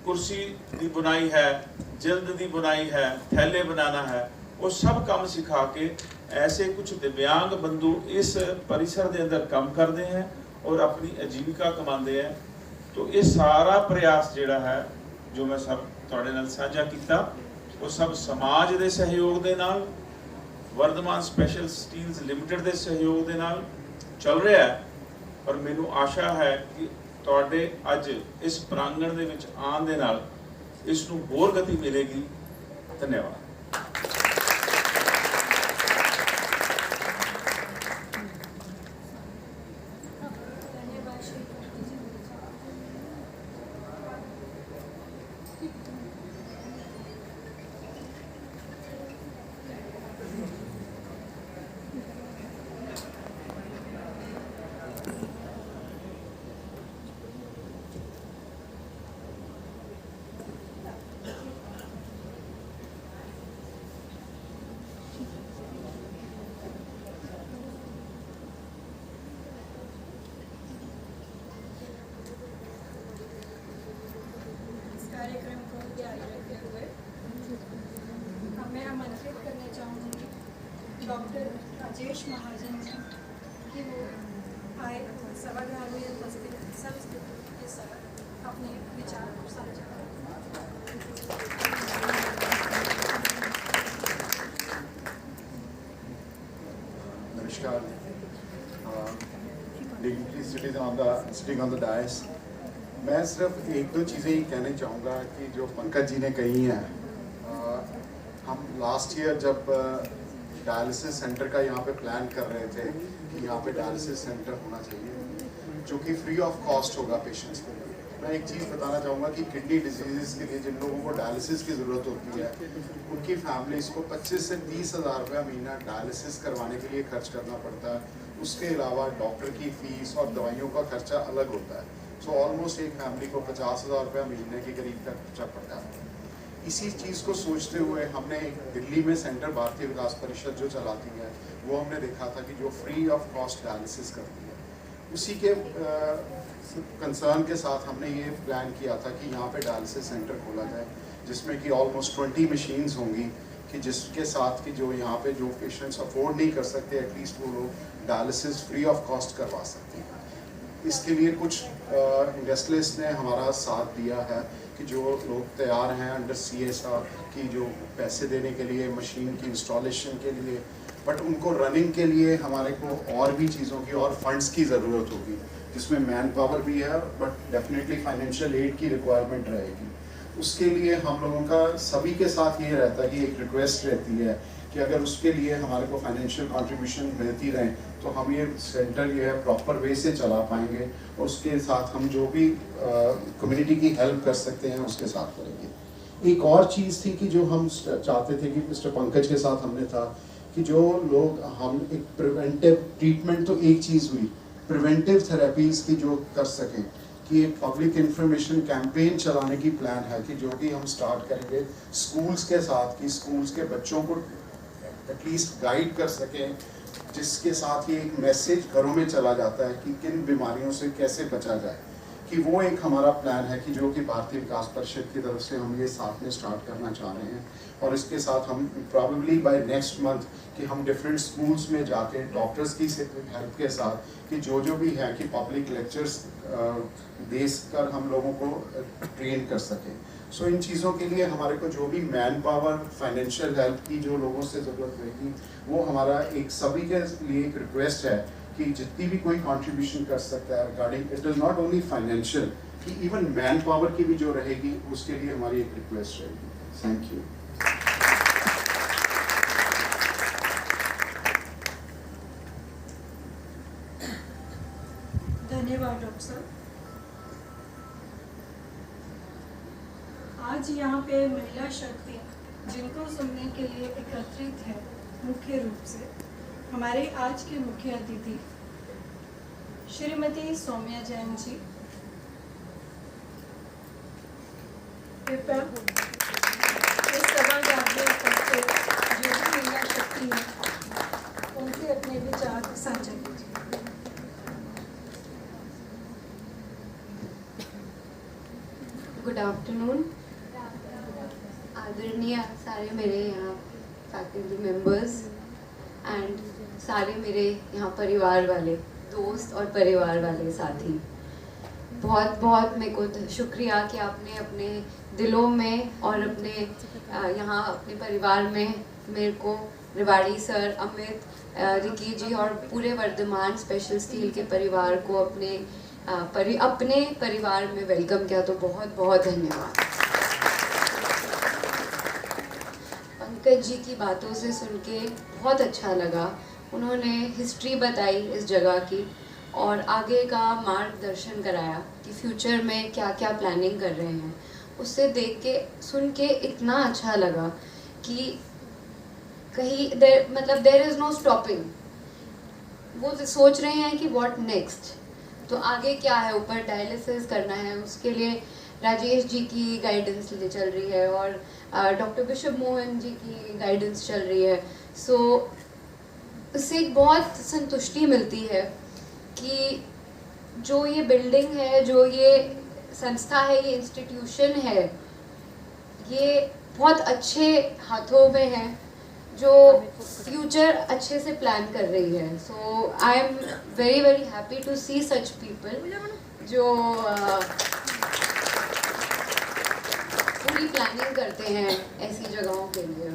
कुर्सी की बुनाई है, जिल्द की बुनाई है, थैले बनाना है, वो सब काम सिखा के ऐसे कुछ दिव्यांग बंधु इस परिसर के अंदर काम करते हैं और अपनी आजीविका कमाते हैं। तो ये सारा प्रयास जिहड़ा है जो मैं सब तुहाडे नाल साझा किया, वो सब समाज के सहयोग के नाल, वर्धमान स्पैशल स्टील्स लिमिटेड के सहयोग के नाल चल रहा है। और मैनू आशा है कि तुहाडे अज इस प्रांगण दे विच आउण दे नाल इस नूं होर गति मिलेगी। धन्यवाद। कार्यक्रम को जारी रखते हुए मैं आमंत्रित करना चाहूँगी डॉक्टर राजेश महाजन जी कि वो आए सभागृह में उपस्थित सब स्थिति के साथ अपने विचार को साझा करें। Namaskar. Dignitaries sitting on the dais. मैं सिर्फ एक दो चीज़ें ही कहना चाहूँगा कि जो पंकज जी ने कही हैं। हम लास्ट ईयर जब डायलिसिस सेंटर का यहाँ पे प्लान कर रहे थे कि यहाँ पे डायलिसिस सेंटर होना चाहिए जो कि फ्री ऑफ कॉस्ट होगा पेशेंट्स के लिए। मैं एक चीज़ बताना चाहूँगा कि किडनी डिजीज़ के लिए जिन लोगों को डायलिसिस की ज़रूरत होती है, उनकी फैमिलीज़ को 25 से 30 हज़ार रुपया महीना डायलिसिस करवाने के लिए खर्च करना पड़ता है। उसके अलावा डॉक्टर की फ़ीस और दवाइयों का खर्चा अलग होता है। सो ऑलमोस्ट एक फैमिली को 50,000 रुपया महीने के करीब का खर्चा पड़ता है। इसी चीज़ को सोचते हुए हमने दिल्ली में सेंटर भारतीय विकास परिषद जो चलाती है, वो हमने देखा था कि जो फ्री ऑफ कॉस्ट डायलिसिस करती है, उसी के कंसर्न के साथ हमने ये प्लान किया था कि यहाँ पे डायलिसिस सेंटर खोला जाए जिसमें कि ऑलमोस्ट 20 मशीन्स होंगी कि जिसके साथ कि जो यहाँ पे जो पेशेंट्स अफोर्ड नहीं कर सकते, एटलीस्ट वो लोग डायलिसिस फ्री ऑफ कॉस्ट करवा सकते हैं। इसके लिए कुछ इंडस्ट्रियलिस्ट ने हमारा साथ दिया है कि जो लोग तैयार हैं अंडर CSR की जो पैसे देने के लिए, मशीन की इंस्टॉलेशन के लिए, बट उनको रनिंग के लिए हमारे को और भी चीज़ों की और फंड्स की ज़रूरत होगी, जिसमें मैन पावर भी है बट डेफिनेटली फाइनेंशियल एड की रिक्वायरमेंट रहेगी। उसके लिए हम लोगों का सभी के साथ ये रहता है कि एक रिक्वेस्ट रहती है कि अगर उसके लिए हमारे को फाइनेंशियल कंट्रीब्यूशन मिलती रहे तो हम ये सेंटर ये है प्रॉपर वे से चला पाएंगे और उसके साथ हम जो भी कम्युनिटी की हेल्प कर सकते हैं उसके साथ करेंगे। एक और चीज़ थी कि जो हम चाहते थे कि मिस्टर पंकज के साथ हमने था कि जो लोग हम एक प्रिवेंटिव ट्रीटमेंट, तो एक चीज़ हुई प्रिवेंटिव थेरेपीज़ की जो कर सकें कि एक पब्लिक इंफॉर्मेशन कैंपेन चलाने की प्लान है कि जो कि हम स्टार्ट करेंगे स्कूल्स के साथ, कि स्कूल्स के बच्चों को एटलीस्ट गाइड कर सकें, जिसके साथ ये एक मैसेज घरों में चला जाता है कि किन बीमारियों से कैसे बचा जाए, कि वो एक हमारा प्लान है कि जो कि भारतीय विकास परिषद की तरफ से हम ये साथ में स्टार्ट करना चाह रहे हैं। और इसके साथ हम प्रॉबेबली बाय नेक्स्ट मंथ कि हम डिफरेंट स्कूल्स में जाके डॉक्टर्स की हेल्प के साथ कि जो भी है कि पब्लिक लेक्चर्स देकर हम लोगों को ट्रेन कर सकें। सो इन चीज़ों के लिए हमारे को जो भी मैन पावर, फाइनेंशियल हेल्प की जो लोगों से ज़रूरत रहेगी, वो हमारा एक सभी के लिए एक रिक्वेस्ट है कि जितनी भी कोई कंट्रीब्यूशन कर सकता है regarding it is not only financial, कि इवन मैन पावर की भी जो रहेगी उसके लिए हमारी एक रिक्वेस्ट रहेगी। Thank you. धन्यवाद डॉक्टर साहब। आज यहाँ पे महिला शक्ति जिनको सुनने के लिए एकत्रित है, मुख्य रूप से हमारे आज के मुख्य अतिथि श्रीमती सौम्या जैन जी। कृपया इस सभागार में उपस्थित जो भी महिला शक्ति है उनसे अपने विचार साझा कीजिए। Good afternoon. आदरणीय सारे मेरे यहाँ फैकल्टी मेंबर्स एंड सारे मेरे यहाँ परिवार वाले दोस्त और परिवार वाले साथी, बहुत बहुत मेरे को शुक्रिया कि आपने अपने दिलों में और अपने यहाँ अपने परिवार में मेरे को रिवाड़ी सर, अमित, रिकी जी और पूरे वर्धमान स्पेशल स्टील के परिवार को अपने परिवार में वेलकम किया, तो बहुत बहुत धन्यवाद। पंकज जी की बातों से सुन के बहुत अच्छा लगा। उन्होंने हिस्ट्री बताई इस जगह की और आगे का मार्गदर्शन कराया कि फ्यूचर में क्या क्या प्लानिंग कर रहे हैं। उससे देख के सुन के इतना अच्छा लगा कि कहीं देयर इज़ नो स्टॉपिंग। वो सोच रहे हैं कि व्हाट नेक्स्ट, तो आगे क्या है, ऊपर डायलिसिस करना है, उसके लिए राजेश जी की गाइडेंस चल रही है और डॉक्टर बिशप मोहन जी की गाइडेंस चल रही है। सो उससे एक बहुत संतुष्टि मिलती है कि जो ये बिल्डिंग है, जो ये संस्था है, ये इंस्टीट्यूशन है, ये बहुत अच्छे हाथों में है जो फ्यूचर अच्छे से प्लान कर रही है। So I am very very happy to see such people जो पूरी प्लानिंग करते हैं ऐसी जगहों के लिए।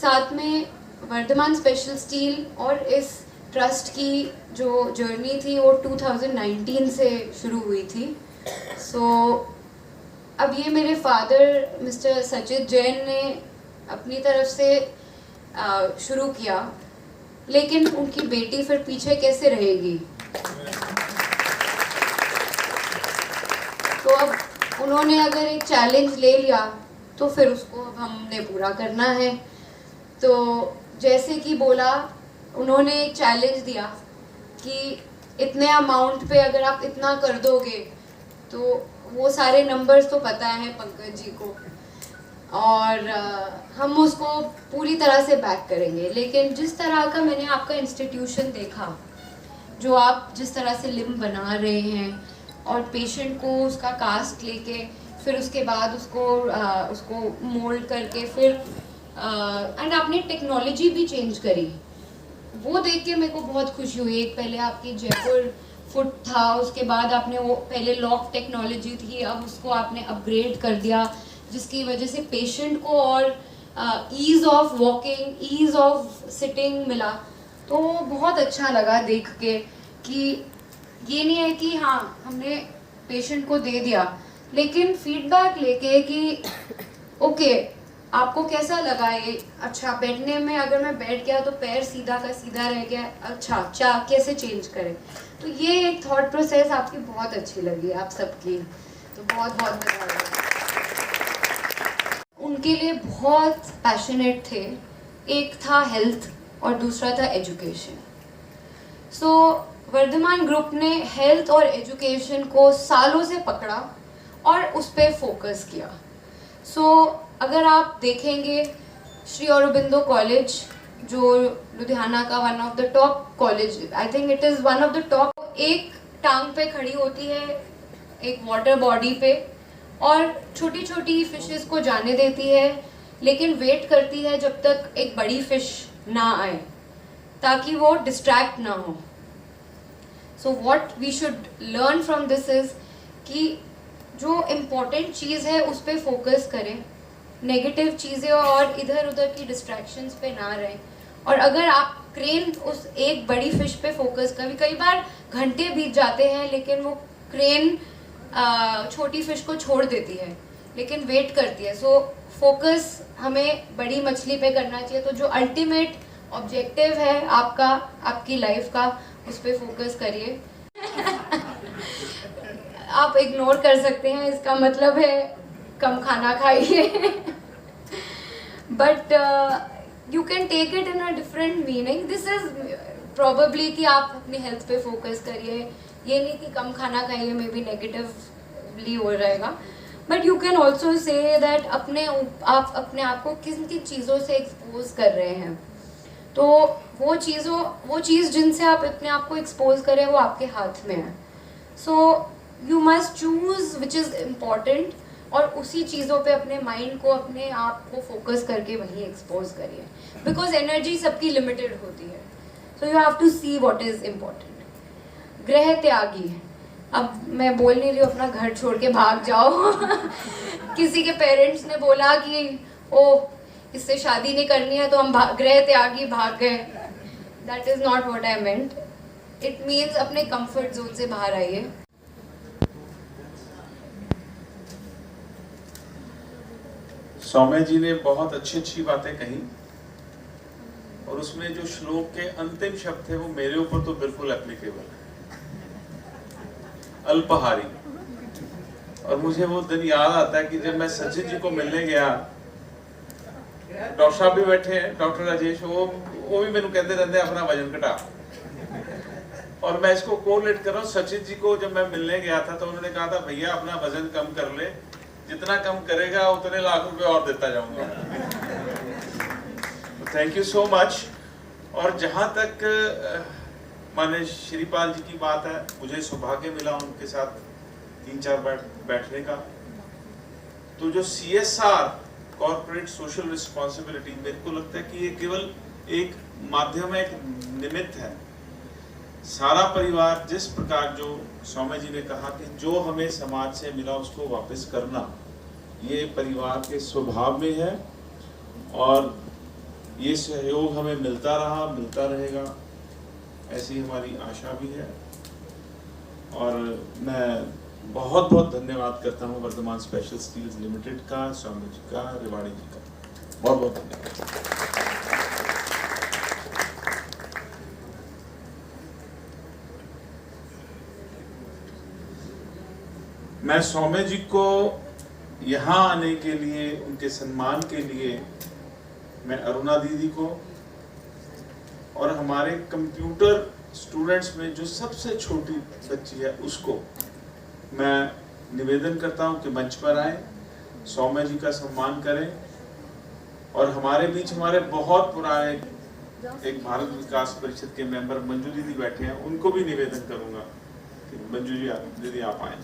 साथ में वर्धमान स्पेशल स्टील और इस ट्रस्ट की जो जर्नी थी वो 2019 से शुरू हुई थी। सो अब ये मेरे फादर मिस्टर सचित जैन ने अपनी तरफ से शुरू किया, लेकिन उनकी बेटी फिर पीछे कैसे रहेगी। तो अब उन्होंने अगर एक चैलेंज ले लिया तो फिर उसको अब हमने पूरा करना है। तो जैसे कि बोला, उन्होंने एक चैलेंज दिया कि इतने अमाउंट पे अगर आप इतना कर दोगे, तो वो सारे नंबर्स तो पता है पंकज जी को और हम उसको पूरी तरह से बैक करेंगे। लेकिन जिस तरह का मैंने आपका इंस्टीट्यूशन देखा, जो आप जिस तरह से लिम्ब बना रहे हैं और पेशेंट को उसका कास्ट लेके फिर उसके बाद उसको मोल्ड करके फिर एंड आपने टेक्नोलॉजी भी चेंज करी, वो देख के मेरे को बहुत खुशी हुई। एक पहले आपकी जयपुर फुट था, उसके बाद आपने वो पहले लॉक टेक्नोलॉजी थी, अब उसको आपने अपग्रेड कर दिया, जिसकी वजह से पेशेंट को और ease of walking, ease of sitting मिला। तो बहुत अच्छा लगा देख के कि ये नहीं है कि हाँ हमने पेशेंट को दे दिया, लेकिन फीडबैक लेके कि ओके आपको कैसा लगा ये, अच्छा बैठने में अगर मैं बैठ गया तो पैर सीधा का सीधा रह गया, अच्छा कैसे चेंज करें। तो ये एक थॉट प्रोसेस आपकी बहुत अच्छी लगी आप सबकी, तो बहुत बहुत धन्यवाद। उनके लिए बहुत पैशनेट थे, एक था हेल्थ और दूसरा था एजुकेशन। सो वर्धमान ग्रुप ने हेल्थ और एजुकेशन को सालों से पकड़ा और उस पर फोकस किया। सो अगर आप देखेंगे श्री औरोबिंदो कॉलेज, जो लुधियाना का one of the top college, I think it is one of the top, एक टांग पे खड़ी होती है एक वाटर बॉडी पे और छोटी छोटी फिशेस को जाने देती है, लेकिन वेट करती है जब तक एक बड़ी फिश ना आए ताकि वो डिस्ट्रैक्ट ना हो। So what we should learn from this is कि जो इम्पोर्टेंट चीज़ है उस पर फोकस करें, नेगेटिव चीज़ें और इधर उधर की डिस्ट्रैक्शंस पे ना रहें। और अगर आप क्रेन उस एक बड़ी फिश पे फोकस कई बार घंटे बीत जाते हैं, लेकिन वो क्रेन छोटी फिश को छोड़ देती है लेकिन वेट करती है। सो फोकस हमें बड़ी मछली पे करना चाहिए। तो जो अल्टीमेट ऑब्जेक्टिव है आपका, आपकी लाइफ का, उस पर फोकस करिए। आप इग्नोर कर सकते हैं, इसका मतलब है कम खाना खाइए, but you can take it in a different meaning. This is probably कि आप अपनी हेल्थ पे फोकस करिए, ये नहीं कि कम खाना खाइए में भी नेगेटिवली हो रहेगा, but you can also say that आप अपने आप को किन किन चीज़ों से एक्सपोज कर रहे हैं। तो वो चीज़ जिनसे आप अपने आप को एक्सपोज करें वो आपके हाथ में है। So you must choose which is important और उसी चीज़ों पे अपने माइंड को, अपने आप को फोकस करके वहीं एक्सपोज करिए, बिकॉज एनर्जी सबकी लिमिटेड होती है. So you have to see what is important. ग्रह त्यागी, अब मैं बोल नहीं रही हूँ अपना घर छोड़ के भाग जाओ. किसी के पेरेंट्स ने बोला कि ओ इससे शादी नहीं करनी है तो हम ग्रह त्यागी भाग गए. That is not what I meant. It means अपने कंफर्ट जोन से बाहर आइए. सौम्या जी ने बहुत अच्छी अच्छी बातें कही और उसमें जो श्लोक के अंतिम शब्द थे वो मेरे ऊपर तो बिल्कुल एप्लीकेबल है, अल्पहारी. और मुझे वो दिन याद आता है कि जब मैं सचिन जी को मिलने गया, डॉक्टर साहब भी बैठे हैं, डॉक्टर राजेश, वो भी मेनू कहते रहते हैं अपना वजन घटा. और मैं इसको कोरिलेट कर रहा हूँ, सचिन जी को जब मैं मिलने गया था तो उन्होंने कहा था भैया अपना वजन कम कर ले, जितना कम करेगा उतने लाख रुपए और देता जाऊंगा. Thank you so much. और जहां तक माने श्रीपाल जी की बात है, मुझे सौभाग्य मिला उनके साथ 3-4 बार बैठने का. तो जो CSR कॉर्पोरेट सोशल रिस्पॉन्सिबिलिटी, मेरे को लगता है कि ये केवल एक माध्यम है, एक निमित्त है. सारा परिवार जिस प्रकार, जो सौम्या जी ने कहा कि जो हमें समाज से मिला उसको वापस करना, ये परिवार के स्वभाव में है और ये सहयोग हमें मिलता रहा, मिलता रहेगा, ऐसी हमारी आशा भी है. और मैं बहुत बहुत धन्यवाद करता हूँ वर्धमान स्पेशल स्टील्स लिमिटेड का, सौम्या जी का, रेवाड़ी जी का. बहुत बहुत धन्यवाद. मैं सौम्या जी को यहाँ आने के लिए, उनके सम्मान के लिए, मैं अरुणा दीदी को और हमारे कंप्यूटर स्टूडेंट्स में जो सबसे छोटी बच्ची है उसको मैं निवेदन करता हूँ कि मंच पर आए, सौम्या जी का सम्मान करें. और हमारे बीच हमारे बहुत पुराने एक भारत विकास परिषद के मेंबर मंजू दीदी बैठे हैं, उनको भी निवेदन करूंगा कि मंजू जी दीदी आप आए.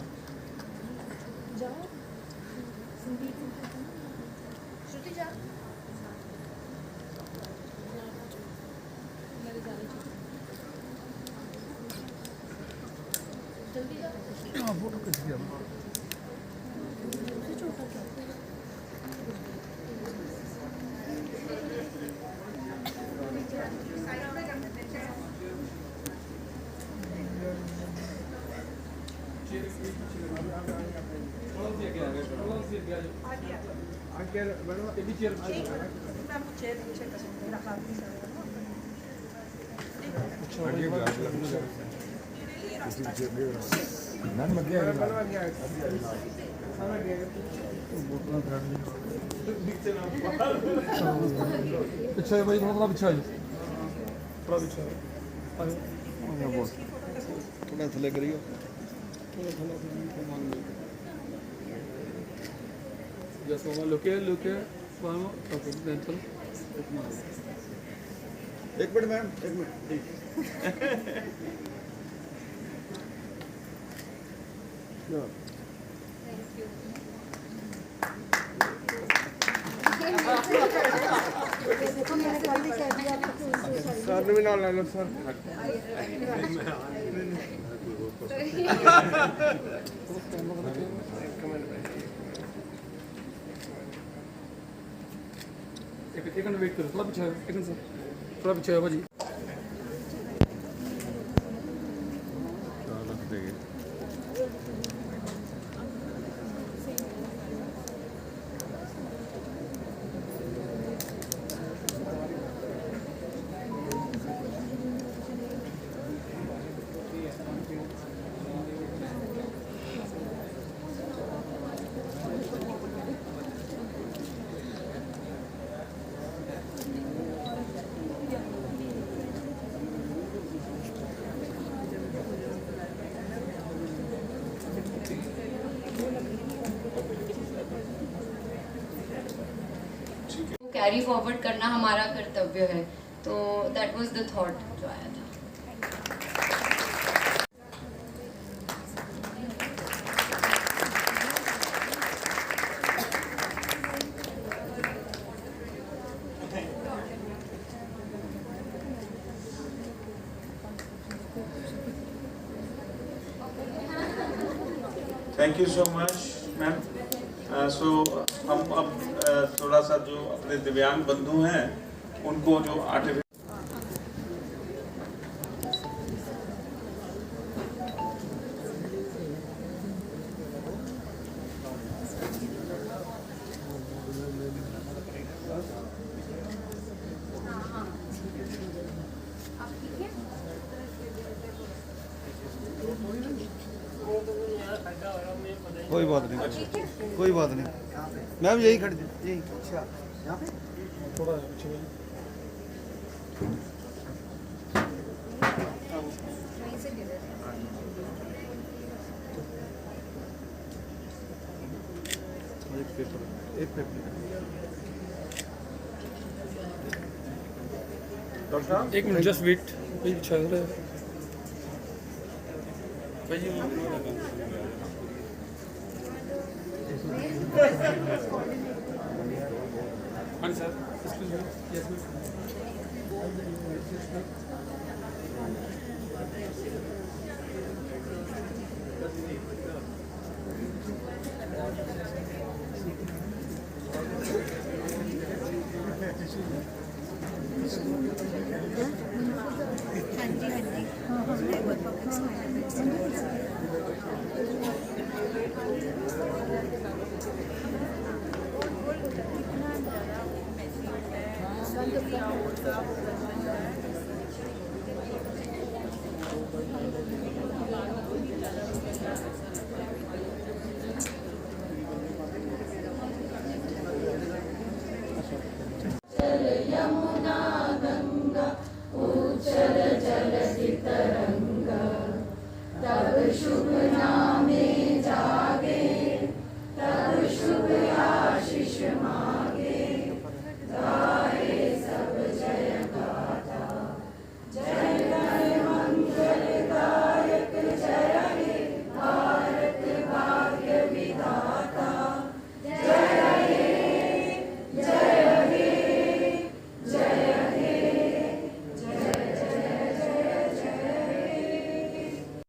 पीछे भाई, थोड़ा पीछे आ जाओ, थोड़ा पीछे थोड़ा थले करियो, थोड़ा जैसे वो लुके वालों ओके चलो. एक मिनट मैम, एक मिनट. सर भी ना ले लो सर. एक मिनट वेट करो, थोड़ा पीछे, एक मिनट सर, थोड़ा पीछे है भाजी. कैरी फॉरवर्ड करना हमारा कर्तव्य है. तो दैट वाज द थॉट जो आया था. Thank you so much ma'am. So हम अब थोड़ा सा जो अपने दिव्यांग बंधु हैं उनको जो आर्टिफिशियल कोई बात नहीं, कोई बात नहीं मैम, यही खड़ी यही। अच्छा यहाँ पे थोड़ा पीछे एक पेपर डॉक्टर साहब 1 मिनट जस्ट वेट भाई चल रहा है भाई हाँ सर एक्सक्यूज मी यस हाँ